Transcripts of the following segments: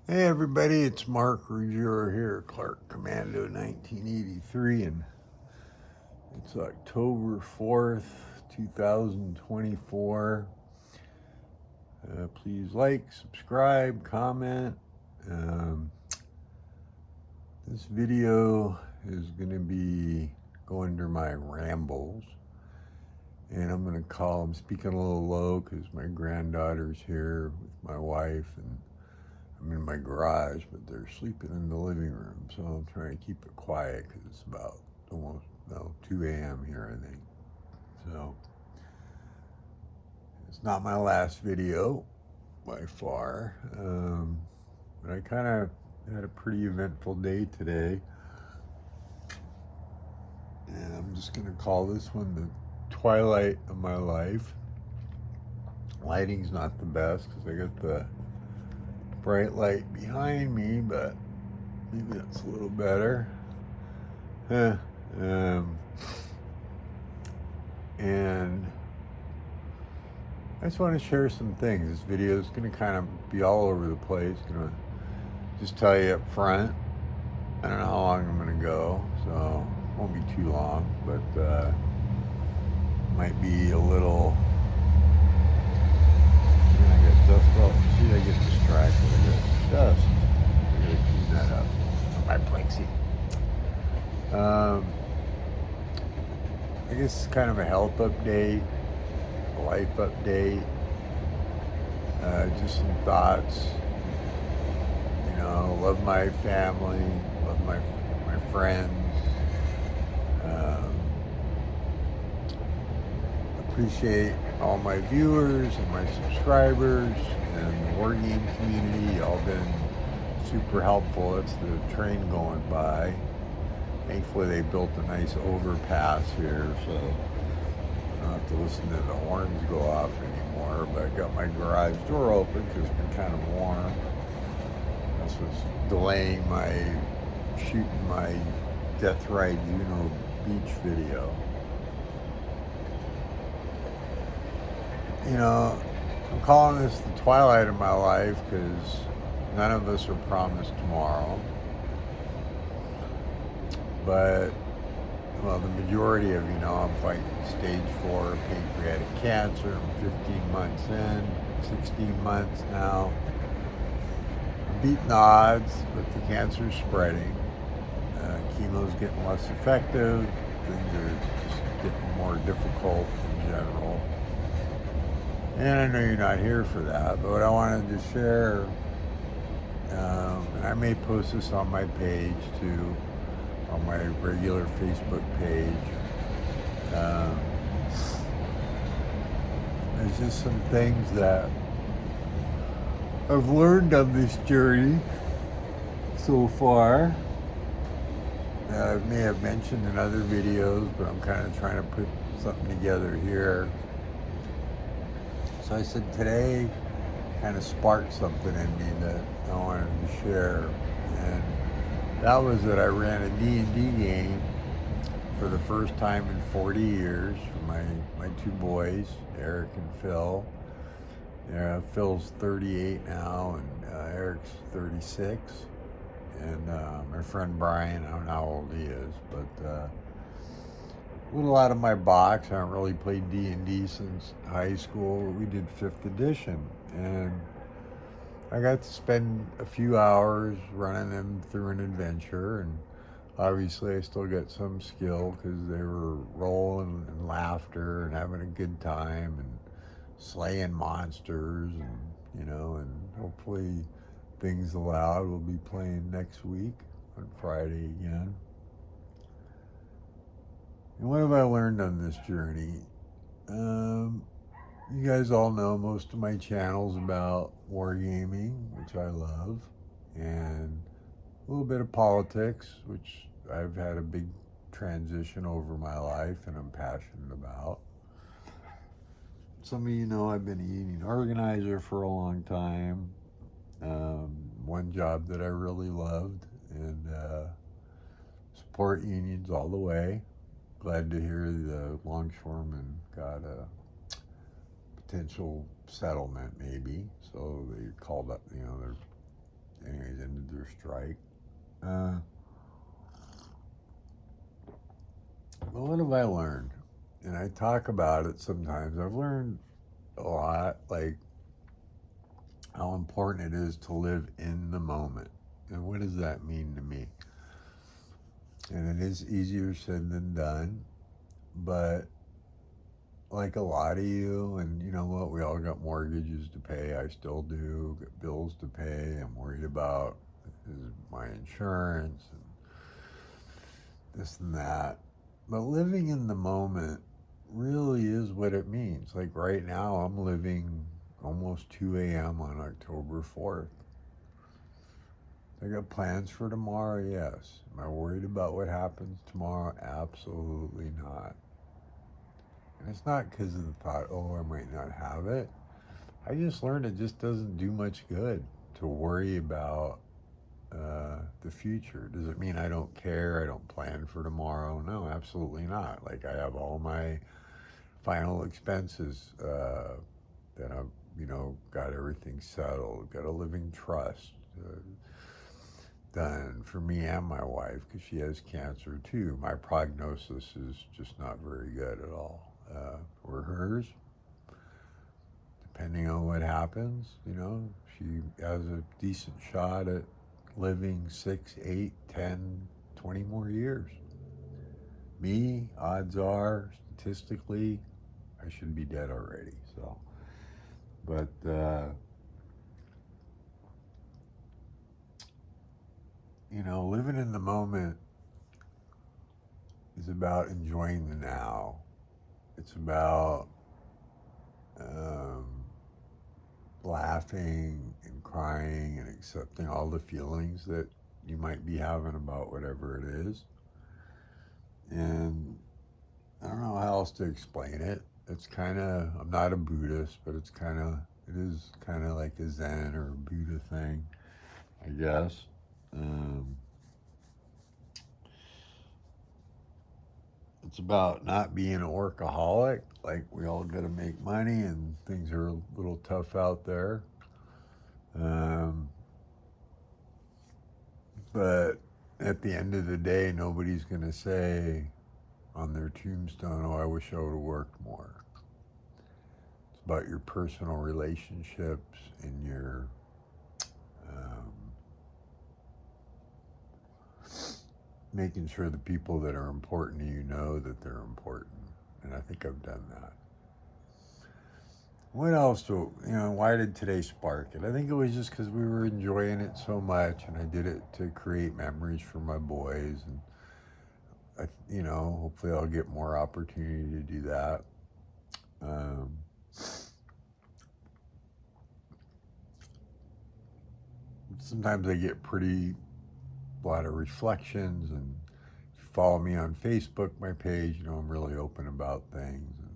Hey everybody, it's Mark Ruggiero here, Clark Commando 1983, and it's October 4th, 2024. Please like, subscribe, comment. Um, this video is going to be going under my rambles, and I'm speaking a little low because my granddaughter's here with my wife, and I'm in my garage, but they're sleeping in the living room, so I'm trying to keep it quiet because it's about almost 2 a.m. here, I think. So it's not my last video by far, but I kind of had a pretty eventful day today, and I'm just going to call this one the Twilight of my life. Lighting's not the best because I got the bright light behind me, but maybe that's a little better. Huh. Um, and I just want to share some things. This video is going to kind of be all over the place. Going to just tell you up front. I don't know how long I'm going to go, so it won't be too long, but might be a little. And I get dust. Oh, see, I get distracted. I get dust. I gotta clean that up. My plexi. I guess it's kind of a health update, a life update, just some thoughts. Love my family, love my friends. Appreciate all my viewers and my subscribers and the war game community. Y'all been super helpful. It's the train going by. Thankfully, they built a nice overpass here, so I don't have to listen to the horns go off anymore. But I got my garage door open because it's been kind of warm. This was delaying shooting my Death Ride Juno Beach video. I'm calling this the twilight of my life because none of us are promised tomorrow. But, well, the majority of I'm fighting stage 4 pancreatic cancer. I'm 15 months in, 16 months now. I'm beating the odds, but the cancer's spreading. Chemo's getting less effective. Things are just getting more difficult in general. And I know you're not here for that, but what I wanted to share, and I may post this on my page too, on my regular Facebook page. There's just some things that I've learned on this journey so far that I may have mentioned in other videos, but I'm kind of trying to put something together here. So I said today kind of sparked something in me that I wanted to share, and that was that I ran a D&D game for the first time in 40 years for my two boys, Eric and Phil. Phil's 38 now, and Eric's 36. And my friend Brian, I don't know how old he is, but a little out of my box. I haven't really played D&D since high school. We did 5th edition, and I got to spend a few hours running them through an adventure, and obviously I still got some skill because they were rolling and laughter and having a good time and slaying monsters, and hopefully things allowed, we'll be playing next week on Friday again. And what have I learned on this journey? You guys all know most of my channel's about wargaming, which I love, and a little bit of politics, which I've had a big transition over my life and I'm passionate about. Some of you know I've been a union organizer for a long time. One job that I really loved, and support unions all the way. Glad to hear the longshoremen got a potential settlement maybe, so they called up, strike. Well, what have I learned? And I talk about it sometimes. I've learned a lot, like how important it is to live in the moment. And what does that mean to me? And it is easier said than done, but like a lot of you, and you know what, we all got mortgages to pay. I still do, got bills to pay. I'm worried about is my insurance and this and that. But living in the moment really is what it means. Like right now, I'm living almost 2 a.m. on October 4th. I got plans for tomorrow, yes. Am I worried about what happens tomorrow? Absolutely not. And it's not because of the thought, oh, I might not have it. I just learned it just doesn't do much good to worry about the future. Does it mean I don't care? I don't plan for tomorrow? No, absolutely not. Like I have all my final expenses that I've, got everything settled, got a living trust done for me and my wife because she has cancer too. My prognosis is just not very good at all. Or hers, depending on what happens, she has a decent shot at living 6, 8, 10, 20 more years. Me, odds are, statistically, I should be dead already. So, but living in the moment is about enjoying the now. It's about um, laughing and crying and accepting all the feelings that you might be having about whatever it is. And I don't know how else to explain it. It's kind of, I'm not a Buddhist, but it is kind of like a Zen or a Buddha thing, I guess. Um, it's about not being a workaholic. Like we all got to make money and things are a little tough out there. Um, but at the end of the day, nobody's going to say on their tombstone, oh, I wish I would have worked more. It's about your personal relationships and your um, making sure the people that are important to you know that they're important. And I think I've done that. What else why did today spark it? I think it was just because we were enjoying it so much and I did it to create memories for my boys. And, hopefully I'll get more opportunity to do that. Sometimes I get a lot of reflections, and if you follow me on Facebook, my page, I'm really open about things and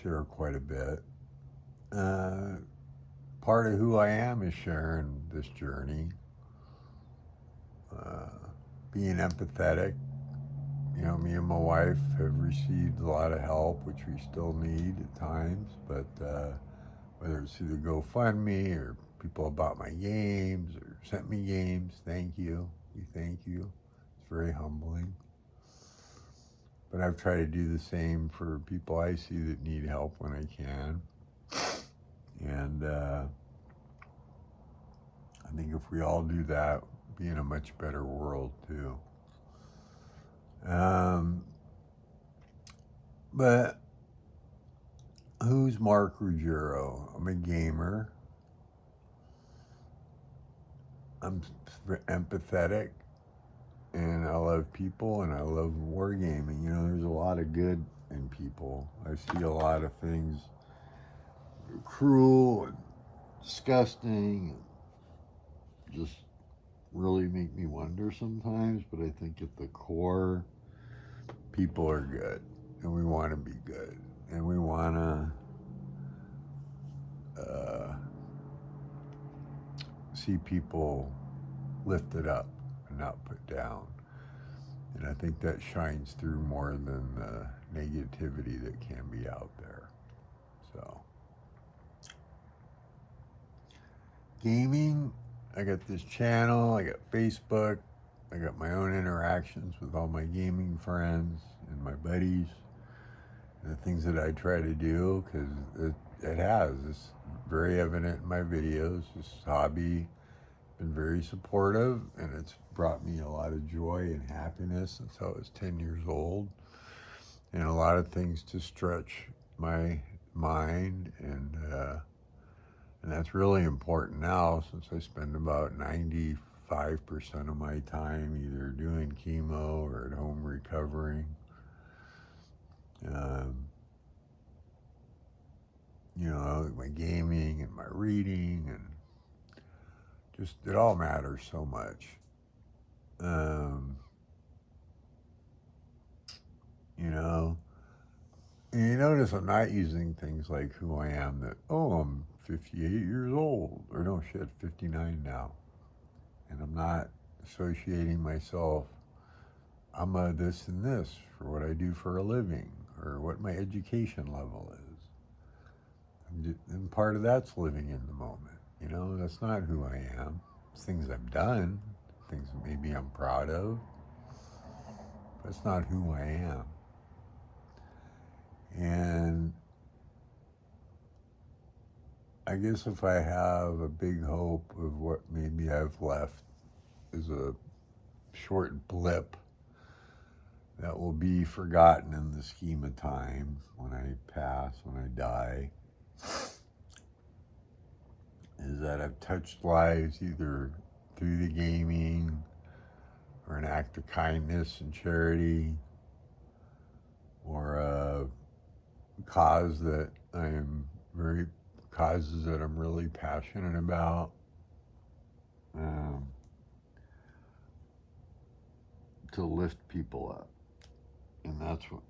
share quite a bit. Part of who I am is sharing this journey, being empathetic. Me and my wife have received a lot of help, which we still need at times, but whether it's through the GoFundMe or people bought my games or sent me games, thank you. We thank you. It's very humbling. But I've tried to do the same for people I see that need help when I can. And I think if we all do that, we'll be in a much better world too. But who's Mark Ruggiero? I'm a gamer. I'm empathetic. And I love people and I love wargaming. There's a lot of good in people. I see a lot of things cruel and disgusting and just really make me wonder sometimes. But I think at the core, people are good and we want to be good and we want to see people lifted up and not put down. And I think that shines through more than the negativity that can be out there. So, gaming I got this channel, I got Facebook, I got my own interactions with all my gaming friends and my buddies, and the things that I try to do, because it has. It's very evident in my videos. This hobby been very supportive, and it's brought me a lot of joy and happiness since I was 10 years old, and a lot of things to stretch my mind, and that's really important now since I spend about 95% of my time either doing chemo or at home recovering. Um, my gaming and my reading, and just it all matters so much. Um, you know, and you notice I'm not using things like who I am, that, oh, I'm 58 years old, or no shit, 59 now. And I'm not associating myself, I'm a this and this for what I do for a living, or what my education level is. And part of that's living in the moment. That's not who I am. It's things I've done, things that maybe I'm proud of. That's not who I am. And I guess if I have a big hope of what maybe I've left is a short blip that will be forgotten in the scheme of time when I pass, when I die, is that I've touched lives either through the gaming or an act of kindness and charity, or a cause that causes that I'm really passionate about. Um, to lift people up. And that's what,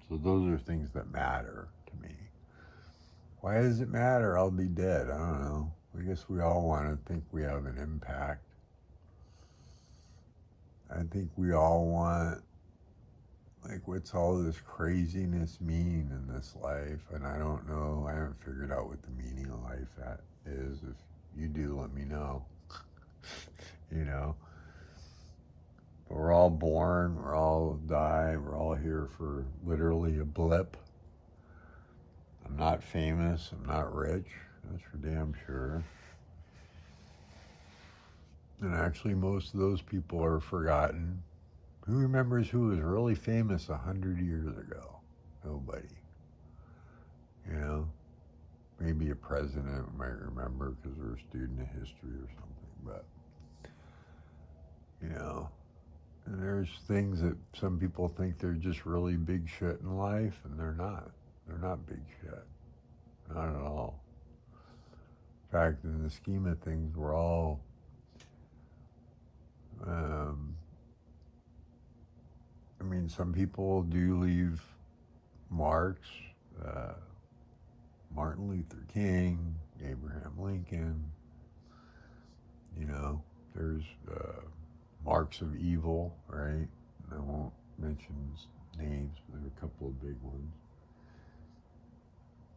so those are things that matter to me. Why does it matter? I'll be dead. I don't know. I guess we all want to think we have an impact. I think we all want, like, what's all this craziness mean in this life? And I don't know. I haven't figured out what the meaning of life that is. If you do, let me know. you know? But we're all born, we're all die, we're all here for literally a blip. I'm not famous, I'm not rich, that's for damn sure. And actually, most of those people are forgotten. Who remembers who was really famous 100 years ago? Nobody. Maybe a president might remember because they're a student of history or something, but, and there's things that some people think they're just really big shit in life, and they're not. They're not big shit. Not at all. In fact, in the scheme of things, we're all, some people do leave marks. Martin Luther King, Abraham Lincoln, there's marks of evil, right? I won't mention names, but there are a couple of big ones.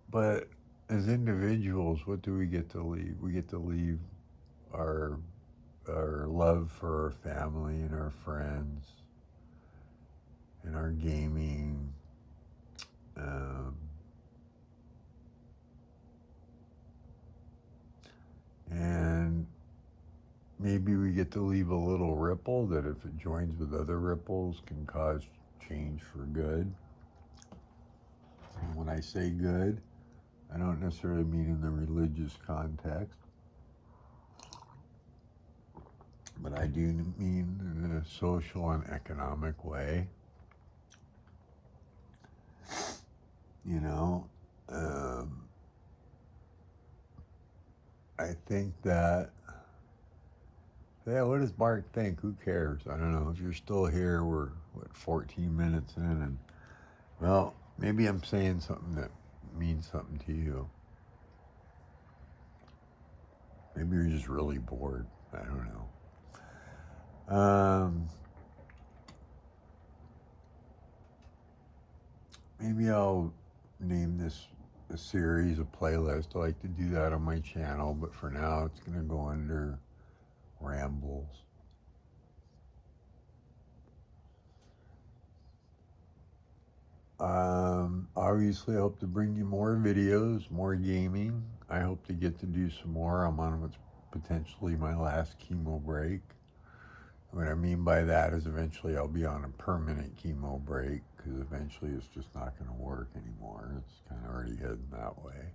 But as individuals, what do we get to leave? We get to leave our love for our family and our friends and our gaming. And maybe we get to leave a little ripple that, if it joins with other ripples, can cause change for good. And when I say good, I don't necessarily mean in the religious context, but I do mean in a social and economic way. I think that, what does Mark think? Who cares? I don't know. If you're still here, we're, 14 minutes in, and, well, maybe I'm saying something that means something to you. Maybe you're just really bored. I don't know. Maybe I'll name this a series, a playlist. I like to do that on my channel, but for now it's going to go under rambles. Obviously, I hope to bring you more videos, more gaming. I hope to get to do some more. I'm on what's potentially my last chemo break. What I mean by that is eventually I'll be on a permanent chemo break because eventually it's just not going to work anymore. It's kind of already heading that way.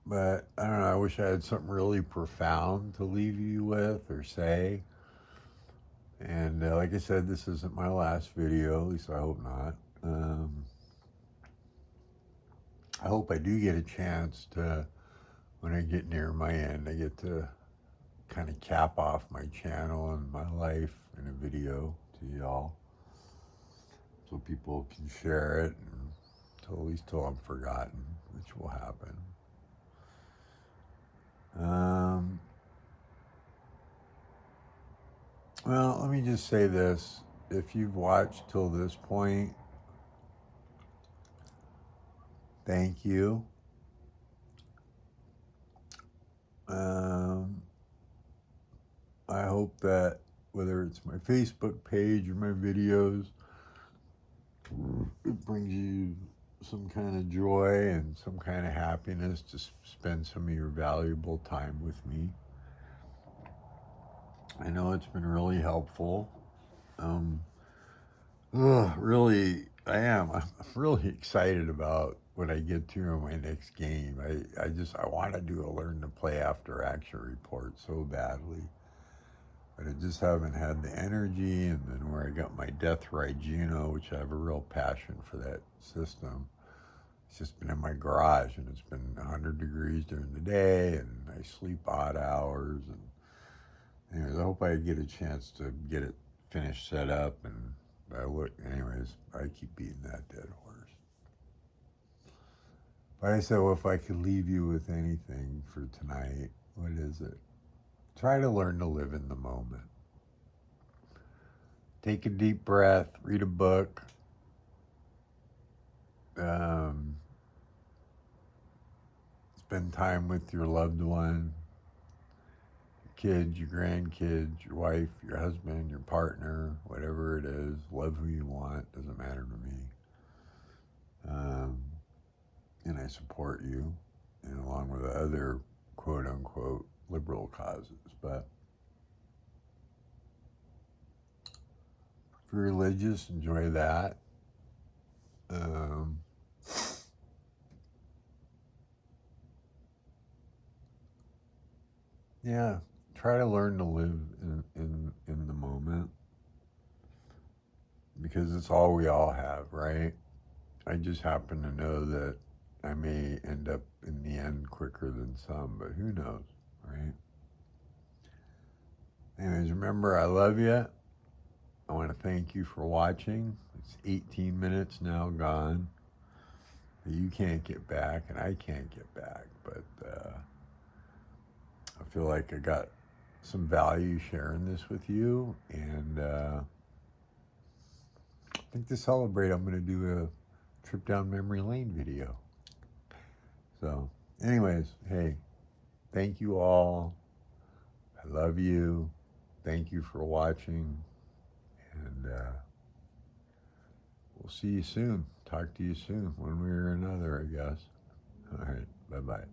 But I don't know, I wish I had something really profound to leave you with or say. And like I said, this isn't my last video, at least I hope not. I hope I do get a chance to, when I get near my end, I get to kind of cap off my channel and my life in a video to y'all, so people can share it, and at least till I'm forgotten, which will happen. Well, let me just say this. If you've watched till this point, thank you. I hope that whether it's my Facebook page or my videos, it brings you some kind of joy and some kind of happiness to spend some of your valuable time with me. I know it's been really helpful. Really, I am. I'm really excited about when I get to in my next game. I want to do a learn to play after action report so badly. But I just haven't had the energy, and then where I got my Death Ride Juno, which I have a real passion for that system. It's just been in my garage, and it's been 100 degrees during the day, and I sleep odd hours. And anyways, I hope I get a chance to get it finished, set up, and anyways, I keep beating that dead horse. But I said, well, if I could leave you with anything for tonight, what is it? Try to learn to live in the moment. Take a deep breath, read a book, spend time with your loved one, your kids, your grandkids, your wife, your husband, your partner, whatever it is. Love who you want, doesn't matter to me. And I support you, and along with other quote unquote liberal causes. But if you're religious, enjoy that. Yeah, try to learn to live in the moment, because it's all we all have, right? I just happen to know that I may end up in the end quicker than some, but who knows, right? Anyways, remember, I love you. I want to thank you for watching. It's 18 minutes now gone. You can't get back, and I can't get back, but I feel like I got some value sharing this with you, and I think to celebrate, I'm going to do a trip down memory lane video. So, anyways, hey, thank you all. I love you. Thank you for watching, and we'll see you soon. Talk to you soon, one way or another, I guess. All right, bye-bye.